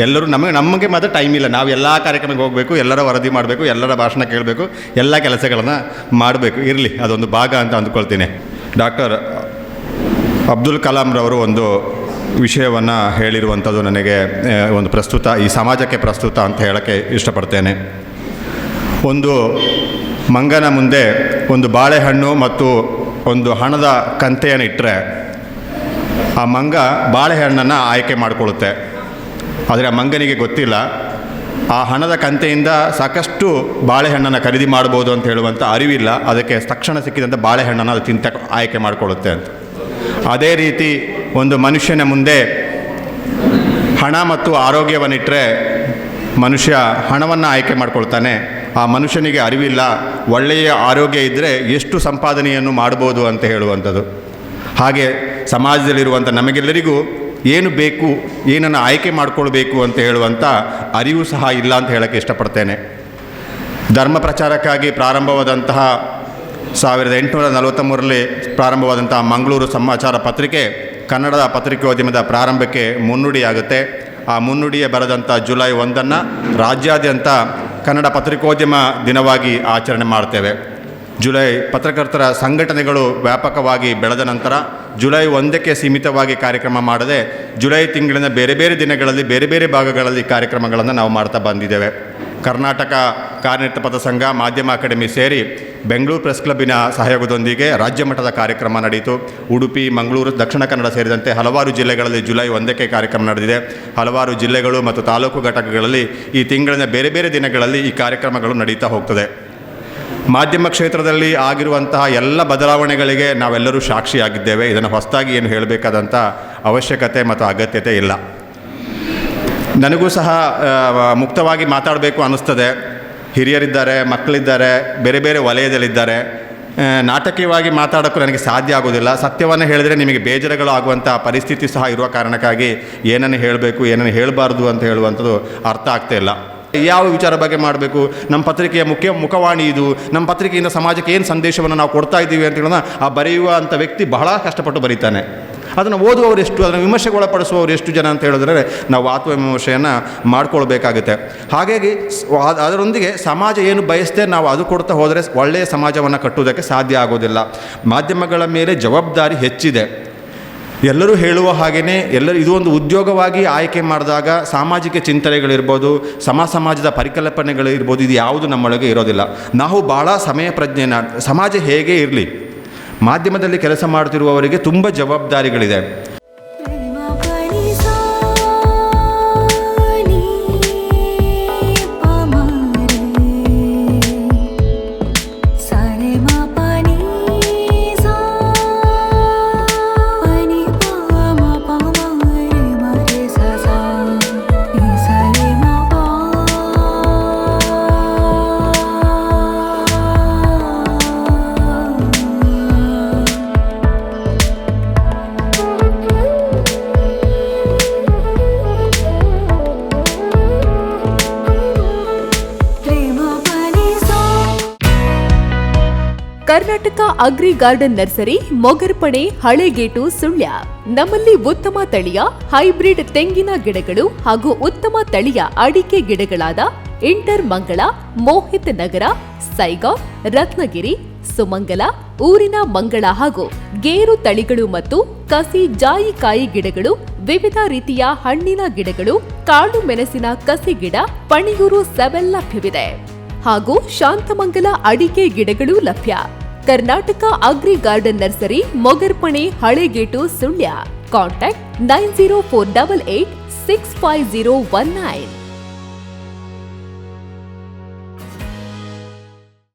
ಎಲ್ಲರೂ ನಮಗೆ ಮಾತ್ರ ಟೈಮ್ ಇಲ್ಲ. ನಾವು ಎಲ್ಲ ಕಾರ್ಯಕ್ರಮಕ್ಕೆ ಹೋಗಬೇಕು, ಎಲ್ಲರ ವರದಿ ಮಾಡಬೇಕು, ಎಲ್ಲರ ಭಾಷಣ ಕೇಳಬೇಕು, ಎಲ್ಲ ಕೆಲಸಗಳನ್ನು ಮಾಡಬೇಕು. ಇರಲಿ, ಅದೊಂದು ಭಾಗ ಅಂತ ಅಂದ್ಕೊಳ್ತೀನಿ. ಡಾಕ್ಟರ್ ಅಬ್ದುಲ್ ಕಲಾಂರವರು ಒಂದು ವಿಷಯವನ್ನು ಹೇಳಿರುವಂಥದ್ದು ನನಗೆ ಒಂದು ಪ್ರಸ್ತುತ, ಈ ಸಮಾಜಕ್ಕೆ ಪ್ರಸ್ತುತ ಅಂತ ಹೇಳೋಕ್ಕೆ ಇಷ್ಟಪಡ್ತೇನೆ. ಒಂದು ಮಂಗನ ಮುಂದೆ ಒಂದು ಬಾಳೆಹಣ್ಣು ಮತ್ತು ಒಂದು ಹಣದ ಕಂತೆಯನ್ನು ಇಟ್ಟರೆ ಆ ಮಂಗ ಬಾಳೆಹಣ್ಣನ್ನು ಆಯ್ಕೆ ಮಾಡಿಕೊಳ್ಳುತ್ತೆ. ಆದರೆ ಆ ಮಂಗನಿಗೆ ಗೊತ್ತಿಲ್ಲ ಆ ಹಣದ ಕಂತೆಯಿಂದ ಸಾಕಷ್ಟು ಬಾಳೆಹಣ್ಣನ್ನು ಖರೀದಿ ಮಾಡ್ಬೋದು ಅಂತ ಹೇಳುವಂಥ ಅರಿವಿಲ್ಲ. ಅದಕ್ಕೆ ತಕ್ಷಣ ಸಿಕ್ಕಿದಂಥ ಬಾಳೆಹಣ್ಣನ್ನು ಅದು ತಿಂತ ಆಯ್ಕೆ ಮಾಡಿಕೊಳ್ಳುತ್ತೆ ಅಂತ. ಅದೇ ರೀತಿ ಒಂದು ಮನುಷ್ಯನ ಮುಂದೆ ಹಣ ಮತ್ತು ಆರೋಗ್ಯವನ್ನಿಟ್ಟರೆ ಮನುಷ್ಯ ಹಣವನ್ನು ಆಯ್ಕೆ ಮಾಡ್ಕೊಳ್ತಾನೆ. ಆ ಮನುಷ್ಯನಿಗೆ ಅರಿವಿಲ್ಲ ಒಳ್ಳೆಯ ಆರೋಗ್ಯ ಇದ್ದರೆ ಎಷ್ಟು ಸಂಪಾದನೆಯನ್ನು ಮಾಡ್ಬೋದು ಅಂತ ಹೇಳುವಂಥದ್ದು. ಹಾಗೆ ಸಮಾಜದಲ್ಲಿರುವಂಥ ನಮಗೆಲ್ಲರಿಗೂ ಏನು ಬೇಕು, ಏನನ್ನು ಆಯ್ಕೆ ಮಾಡಿಕೊಳ್ಬೇಕು ಅಂತ ಹೇಳುವಂಥ ಅರಿವು ಸಹ ಇಲ್ಲ ಅಂತ ಹೇಳೋಕ್ಕೆ ಇಷ್ಟಪಡ್ತೇನೆ. ಧರ್ಮ ಪ್ರಚಾರಕ್ಕಾಗಿ ಪ್ರಾರಂಭವಾದಂತಹ 1843ರಲ್ಲಿ ಪ್ರಾರಂಭವಾದಂತಹ ಮಂಗಳೂರು ಸಮಾಚಾರ ಪತ್ರಿಕೆ ಕನ್ನಡದ ಪತ್ರಿಕೋದ್ಯಮದ ಪ್ರಾರಂಭಕ್ಕೆ ಮುನ್ನುಡಿಯಾಗುತ್ತೆ. ಆ ಮುನ್ನುಡಿಯ ಬರೆದಂಥ ಜುಲೈ 1 ರಾಜ್ಯಾದ್ಯಂತ ಕನ್ನಡ ಪತ್ರಿಕೋದ್ಯಮ ದಿನವಾಗಿ ಆಚರಣೆ ಮಾಡ್ತೇವೆ. ಜುಲೈ ಪತ್ರಕರ್ತರ ಸಂಘಟನೆಗಳು ವ್ಯಾಪಕವಾಗಿ ಬೆಳೆದ ನಂತರ ಜುಲೈ 1ಕ್ಕೆ ಸೀಮಿತವಾಗಿ ಕಾರ್ಯಕ್ರಮ ಮಾಡದೆ ಜುಲೈ ತಿಂಗಳಿನ ಬೇರೆ ಬೇರೆ ದಿನಗಳಲ್ಲಿ ಬೇರೆ ಬೇರೆ ಭಾಗಗಳಲ್ಲಿ ಕಾರ್ಯಕ್ರಮಗಳನ್ನು ನಾವು ಮಾಡ್ತಾ ಬಂದಿದ್ದೇವೆ. ಕರ್ನಾಟಕ ಕಾರ್ಯನಿರತ ಪಥಸಂಘ ಮಾಧ್ಯಮ ಅಕಾಡೆಮಿ ಸೇರಿ ಬೆಂಗಳೂರು ಪ್ರೆಸ್ ಕ್ಲಬ್ಬಿನ ಸಹಯೋಗದೊಂದಿಗೆ ರಾಜ್ಯ ಮಟ್ಟದ ಕಾರ್ಯಕ್ರಮ ನಡೆಯಿತು. ಉಡುಪಿ, ಮಂಗಳೂರು, ದಕ್ಷಿಣ ಕನ್ನಡ ಸೇರಿದಂತೆ ಹಲವಾರು ಜಿಲ್ಲೆಗಳಲ್ಲಿ ಜುಲೈ 1ಕ್ಕೆ ಕಾರ್ಯಕ್ರಮ ನಡೆದಿದೆ. ಹಲವಾರು ಜಿಲ್ಲೆಗಳು ಮತ್ತು ತಾಲೂಕು ಘಟಕಗಳಲ್ಲಿ ಈ ತಿಂಗಳಿನ ಬೇರೆ ಬೇರೆ ದಿನಗಳಲ್ಲಿ ಈ ಕಾರ್ಯಕ್ರಮಗಳು ನಡೀತಾ ಹೋಗ್ತದೆ. ಮಾಧ್ಯಮ ಕ್ಷೇತ್ರದಲ್ಲಿ ಆಗಿರುವಂತಹ ಎಲ್ಲ ಬದಲಾವಣೆಗಳಿಗೆ ನಾವೆಲ್ಲರೂ ಸಾಕ್ಷಿಯಾಗಿದ್ದೇವೆ. ಇದನ್ನು ಹೊಸದಾಗಿ ಏನು ಹೇಳಬೇಕಾದಂಥ ಅವಶ್ಯಕತೆ ಮತ್ತು ಅಗತ್ಯತೆ ಇಲ್ಲ. ನನಗೂ ಸಹ ಮುಕ್ತವಾಗಿ ಮಾತಾಡಬೇಕು ಅನ್ನಿಸ್ತದೆ. ಹಿರಿಯರಿದ್ದಾರೆ, ಮಕ್ಕಳಿದ್ದಾರೆ, ಬೇರೆ ಬೇರೆ ವಲಯದಲ್ಲಿದ್ದಾರೆ. ನಾಟಕೀಯವಾಗಿ ಮಾತಾಡೋಕ್ಕೂ ನನಗೆ ಸಾಧ್ಯ ಆಗೋದಿಲ್ಲ. ಸತ್ಯವನ್ನು ಹೇಳಿದರೆ ನಿಮಗೆ ಬೇಜಾರುಗಳು ಆಗುವಂಥ ಪರಿಸ್ಥಿತಿ ಸಹ ಇರುವ ಕಾರಣಕ್ಕಾಗಿ ಏನನ್ನು ಹೇಳಬೇಕು, ಏನನ್ನು ಹೇಳಬಾರ್ದು ಅಂತ ಹೇಳುವಂಥದ್ದು ಅರ್ಥ ಆಗ್ತಾಯಿಲ್ಲ. ಯಾವ ವಿಚಾರ ಬಗ್ಗೆ ಮಾಡಬೇಕು, ನಮ್ಮ ಪತ್ರಿಕೆಯ ಮುಖವಾಣಿ ಇದು, ನಮ್ಮ ಪತ್ರಿಕೆಯಿಂದ ಸಮಾಜಕ್ಕೆ ಏನು ಸಂದೇಶವನ್ನು ನಾವು ಕೊಡ್ತಾ ಇದ್ದೀವಿ ಅಂತ ಹೇಳೋಣ. ಆ ಬರೆಯುವಂಥ ವ್ಯಕ್ತಿ ಬಹಳ ಕಷ್ಟಪಟ್ಟು ಬರೀತಾನೆ. ಅದನ್ನು ಓದುವವರು ಎಷ್ಟು, ಅದನ್ನು ವಿಮರ್ಶೆಗೆ ಒಳಪಡಿಸುವವರು ಎಷ್ಟು ಜನ ಅಂತ ಹೇಳಿದ್ರೆ ನಾವು ಆತ್ಮವಿಮರ್ಶೆಯನ್ನು ಮಾಡ್ಕೊಳ್ಬೇಕಾಗುತ್ತೆ. ಹಾಗಾಗಿ ಅದರೊಂದಿಗೆ ಸಮಾಜ ಏನು ಬಯಸ್ತೆ ನಾವು ಅದು ಕೊಡ್ತಾ ಹೋದರೆ ಒಳ್ಳೆಯ ಸಮಾಜವನ್ನು ಕಟ್ಟುವುದಕ್ಕೆ ಸಾಧ್ಯ ಆಗೋದಿಲ್ಲ. ಮಾಧ್ಯಮಗಳ ಮೇಲೆ ಜವಾಬ್ದಾರಿ ಹೆಚ್ಚಿದೆ. ಎಲ್ಲರೂ ಹೇಳುವ ಹಾಗೆಯೇ ಇದು ಒಂದು ಉದ್ಯೋಗವಾಗಿ ಆಯ್ಕೆ ಮಾಡಿದಾಗ ಸಾಮಾಜಿಕ ಚಿಂತನೆಗಳಿರ್ಬೋದು, ಸಮಾಜದ ಪರಿಕಲ್ಪನೆಗಳಿರ್ಬೋದು, ಇದು ಯಾವುದು ನಮ್ಮೊಳಗೆ ಇರೋದಿಲ್ಲ. ನಾವು ಭಾಳ ಸಮಯ ಪ್ರಜ್ಞೆನ, ಸಮಾಜ ಹೇಗೆ ಇರಲಿ, ಮಾಧ್ಯಮದಲ್ಲಿ ಕೆಲಸ ಮಾಡ್ತಿರುವವರಿಗೆ ತುಂಬ ಜವಾಬ್ದಾರಿಗಳಿದೆ. Karnataka agri garden nursery, Mogarpane, Halegate, Sullia. ನಮ್ಮಲ್ಲಿ ಉತ್ತಮ ತಳಿಯ ಹೈಬ್ರಿಡ್ ತೆಂಗಿನ ಗಿಡಗಳು ಹಾಗೂ ಉತ್ತಮ ತಳಿಯ ಅಡಿಕೆ ಗಿಡಗಳಾದ ಇಂಟರ್ ಮಂಗಳ, ಮೋಹಿತ್ ನಗರ, ಸೈಗಾವ್, ರತ್ನಗಿರಿ, ಸುಮಂಗಲ, ಊರಿನ ಮಂಗಳ ಹಾಗೂ ಗೇರು ತಳಿಗಳು ಮತ್ತು ಕಸಿ ಜಾಯಿಕಾಯಿ ಗಿಡಗಳು, ವಿವಿಧ ರೀತಿಯ ಹಣ್ಣಿನ ಗಿಡಗಳು, ಕಾಳು ಮೆಣಸಿನ ಕಸಿ ಗಿಡ, ಪಣಿಯೂರು 7 ಲಭ್ಯವಿದೆ ಹಾಗೂ ಶಾಂತಮಂಗಲ ಅಡಿಕೆ ಗಿಡಗಳು ಲಭ್ಯ. Karnataka agri garden nursery, Mogarpane, Halegate, Sullia. Contact 9048865019.